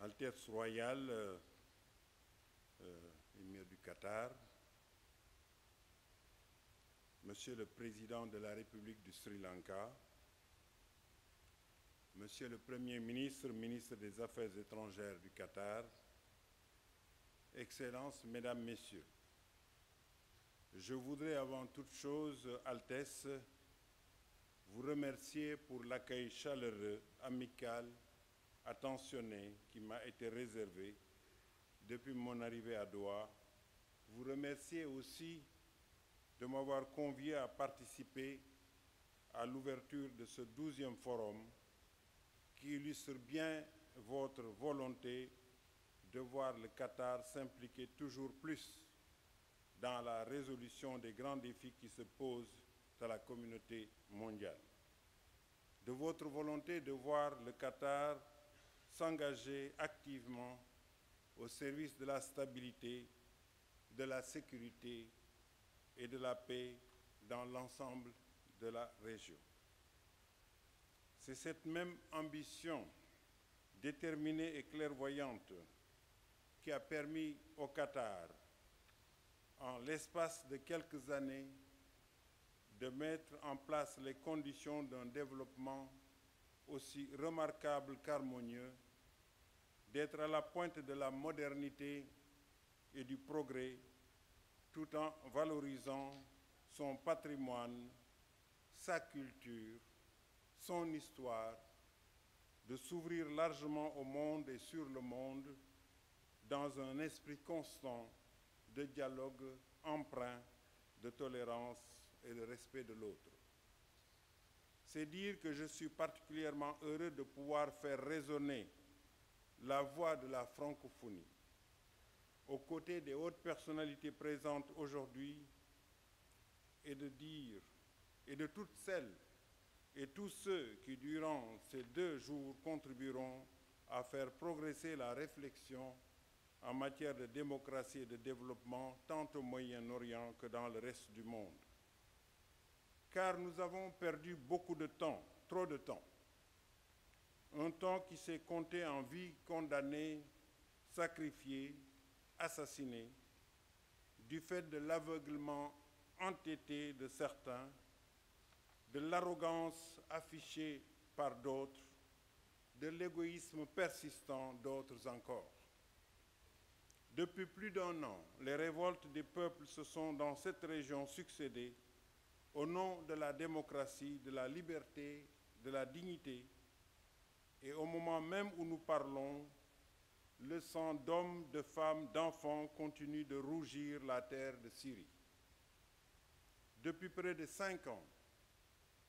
Altesse royale, émir du Qatar, Monsieur le Président de la République du Sri Lanka, Monsieur le Premier ministre, ministre des Affaires étrangères du Qatar, Excellences, Mesdames, Messieurs, je voudrais avant toute chose, Altesse, vous remercier pour l'accueil chaleureux, amical, attentionné qui m'a été réservé depuis mon arrivée à Doha. Vous remercier aussi de m'avoir convié à participer à l'ouverture de ce 12e forum qui illustre bien votre volonté de voir le Qatar s'impliquer toujours plus dans la résolution des grands défis qui se posent à la communauté mondiale. De votre volonté de voir le Qatar s'engager activement au service de la stabilité, de la sécurité et de la paix dans l'ensemble de la région. C'est cette même ambition déterminée et clairvoyante qui a permis au Qatar, en l'espace de quelques années, de mettre en place les conditions d'un développement aussi remarquable qu'harmonieux, d'être à la pointe de la modernité et du progrès, tout en valorisant son patrimoine, sa culture, son histoire, de s'ouvrir largement au monde et sur le monde dans un esprit constant de dialogue empreint de tolérance et de respect de l'autre. C'est dire que je suis particulièrement heureux de pouvoir faire résonner la voix de la francophonie aux côtés des hautes personnalités présentes aujourd'hui et de dire, et de toutes celles et tous ceux qui, durant ces 2 jours, contribueront à faire progresser la réflexion en matière de démocratie et de développement, tant au Moyen-Orient que dans le reste du monde. Car nous avons perdu beaucoup de temps, trop de temps. Un temps qui s'est compté en vies condamnées, sacrifiées, assassinées, du fait de l'aveuglement entêté de certains, de l'arrogance affichée par d'autres, de l'égoïsme persistant d'autres encore. Depuis plus d'1 an, les révoltes des peuples se sont dans cette région succédé au nom de la démocratie, de la liberté, de la dignité, et au moment même où nous parlons, le sang d'hommes, de femmes, d'enfants continue de rougir la terre de Syrie. Depuis près de 5 ans,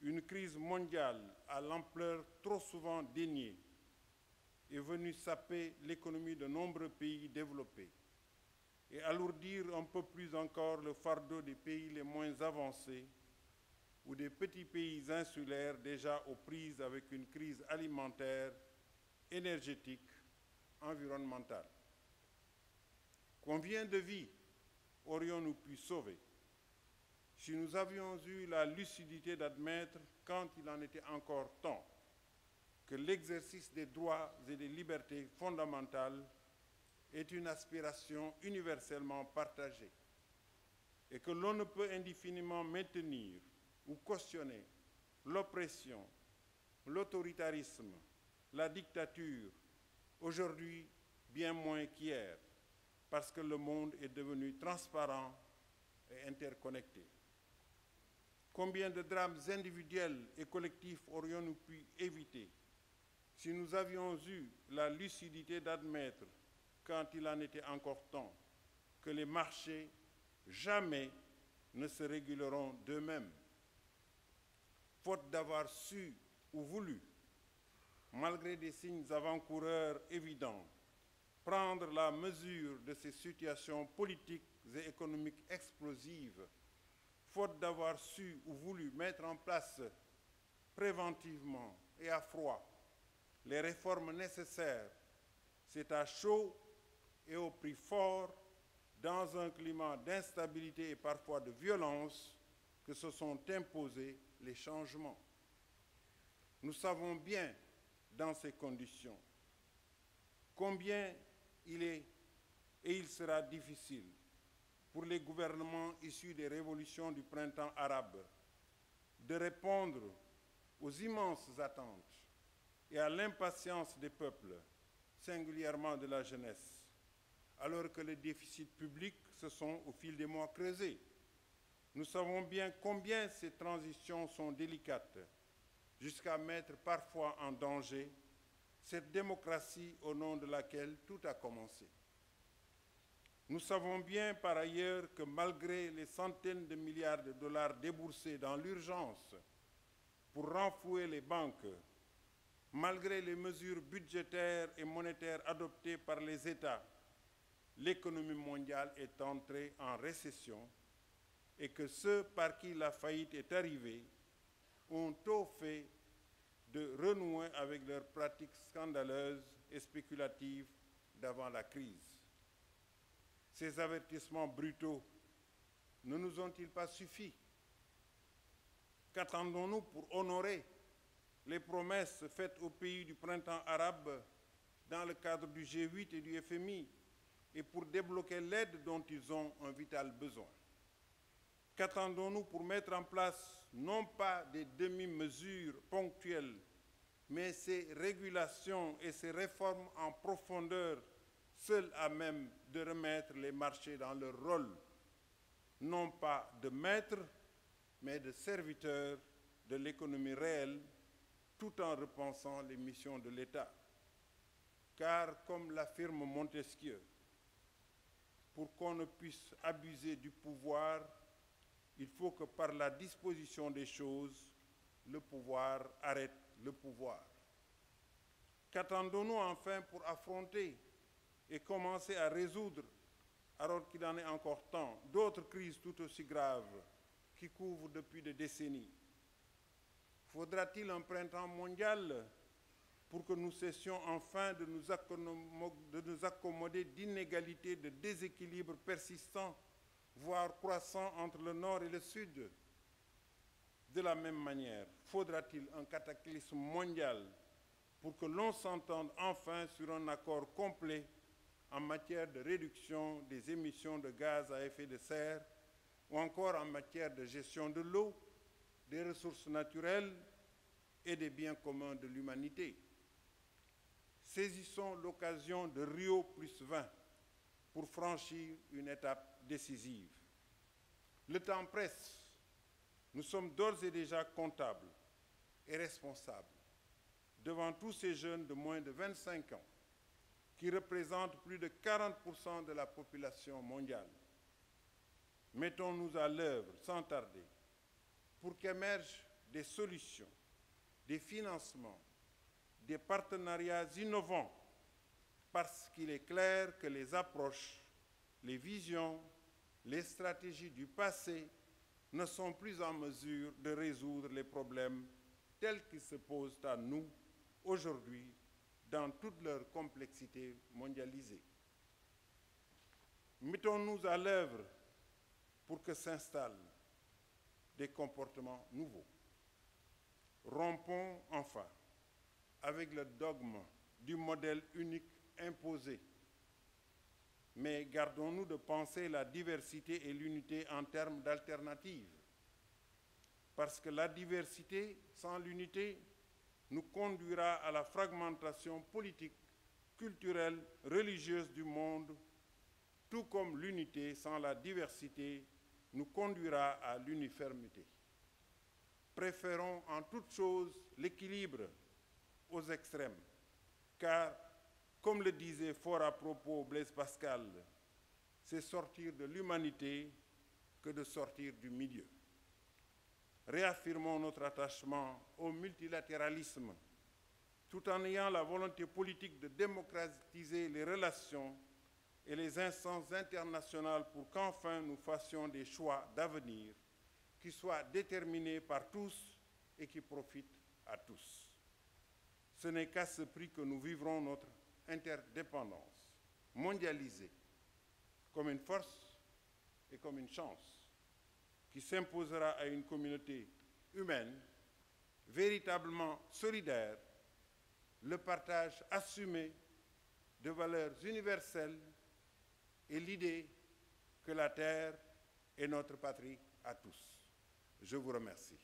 une crise mondiale à l'ampleur trop souvent déniée est venue saper l'économie de nombreux pays développés et alourdir un peu plus encore le fardeau des pays les moins avancés ou des petits pays insulaires déjà aux prises avec une crise alimentaire, énergétique, environnementale. Combien de vies aurions-nous pu sauver si nous avions eu la lucidité d'admettre, quand il en était encore temps, que l'exercice des droits et des libertés fondamentales est une aspiration universellement partagée et que l'on ne peut indéfiniment maintenir ou cautionner l'oppression, l'autoritarisme, la dictature, aujourd'hui bien moins qu'hier, parce que le monde est devenu transparent et interconnecté. Combien de drames individuels et collectifs aurions-nous pu éviter si nous avions eu la lucidité d'admettre, quand il en était encore temps, que les marchés jamais ne se réguleront d'eux-mêmes, faute d'avoir su ou voulu, malgré des signes avant-coureurs évidents, prendre la mesure de ces situations politiques et économiques explosives, faute d'avoir su ou voulu mettre en place préventivement et à froid les réformes nécessaires, c'est à chaud et au prix fort, dans un climat d'instabilité et parfois de violence, que se sont imposés les changements. Nous savons bien, dans ces conditions, combien il est et il sera difficile pour les gouvernements issus des révolutions du printemps arabe de répondre aux immenses attentes et à l'impatience des peuples, singulièrement de la jeunesse, alors que les déficits publics se sont au fil des mois creusés. Nous savons bien combien ces transitions sont délicates, jusqu'à mettre parfois en danger cette démocratie au nom de laquelle tout a commencé. Nous savons bien par ailleurs que malgré les centaines de milliards de dollars déboursés dans l'urgence pour renflouer les banques, malgré les mesures budgétaires et monétaires adoptées par les États, l'économie mondiale est entrée en récession et que ceux par qui la faillite est arrivée ont tôt fait de renouer avec leurs pratiques scandaleuses et spéculatives d'avant la crise. Ces avertissements brutaux ne nous ont-ils pas suffi? Qu'attendons-nous pour honorer les promesses faites aux pays du printemps arabe dans le cadre du G8 et du FMI et pour débloquer l'aide dont ils ont un vital besoin? Qu'attendons-nous pour mettre en place non pas des demi-mesures ponctuelles, mais ces régulations et ces réformes en profondeur, seules à même de remettre les marchés dans leur rôle, non pas de maîtres, mais de serviteurs de l'économie réelle, tout en repensant les missions de l'État. Car, comme l'affirme Montesquieu, pour qu'on ne puisse abuser du pouvoir, il faut que par la disposition des choses, le pouvoir arrête le pouvoir. Qu'attendons-nous enfin pour affronter et commencer à résoudre, alors qu'il en est encore temps, d'autres crises tout aussi graves qui couvrent depuis des décennies? Faudra-t-il un printemps mondial pour que nous cessions enfin de nous accommoder d'inégalités, de déséquilibres persistants, voire croissants entre le Nord et le Sud? De la même manière, faudra-t-il un cataclysme mondial pour que l'on s'entende enfin sur un accord complet en matière de réduction des émissions de gaz à effet de serre ou encore en matière de gestion de l'eau, des ressources naturelles et des biens communs de l'humanité? Saisissons l'occasion de Rio +20 pour franchir une étape décisive. Le temps presse. Nous sommes d'ores et déjà comptables et responsables devant tous ces jeunes de moins de 25 ans qui représentent plus de 40% de la population mondiale. Mettons-nous à l'œuvre sans tarder pour qu'émergent des solutions, des financements, des partenariats innovants, parce qu'il est clair que les approches, les visions, les stratégies du passé ne sont plus en mesure de résoudre les problèmes tels qu'ils se posent à nous aujourd'hui dans toute leur complexité mondialisée. Mettons-nous à l'œuvre pour que s'installent des comportements nouveaux. Rompons enfin avec le dogme du modèle unique imposé, mais gardons-nous de penser la diversité et l'unité en termes d'alternatives, parce que la diversité sans l'unité nous conduira à la fragmentation politique, culturelle, religieuse du monde, tout comme l'unité sans la diversité nous conduira à l'uniformité. Préférons en toute chose l'équilibre aux extrêmes, car, comme le disait fort à propos Blaise Pascal, c'est sortir de l'humanité que de sortir du milieu. Réaffirmons notre attachement au multilatéralisme, tout en ayant la volonté politique de démocratiser les relations et les instances internationales pour qu'enfin nous fassions des choix d'avenir qui soient déterminés par tous et qui profitent à tous. Ce n'est qu'à ce prix que nous vivrons notre interdépendance mondialisée comme une force et comme une chance qui s'imposera à une communauté humaine véritablement solidaire, le partage assumé de valeurs universelles et l'idée que la terre est notre patrie à tous. Je vous remercie.